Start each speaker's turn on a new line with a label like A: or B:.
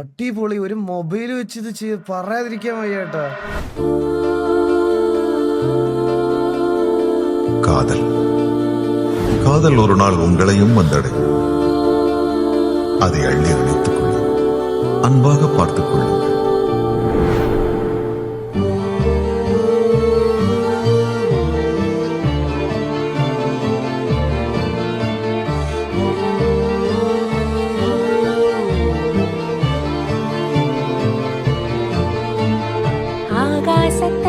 A: അടിപൊളി ഒരു മൊബൈൽ വെച്ച് ഇത് പറയാതിരിക്കാൻ വയ്യ കേട്ടാ.
B: காதல் காதல் ஒரு நாள் உங்களையும் வந்தடையும். அதை அள்ளி அணைத்துக் கொள்ளும், அன்பாக பார்த்துக் கொள்ளுங்கள்.
C: ஆகாசத்தில்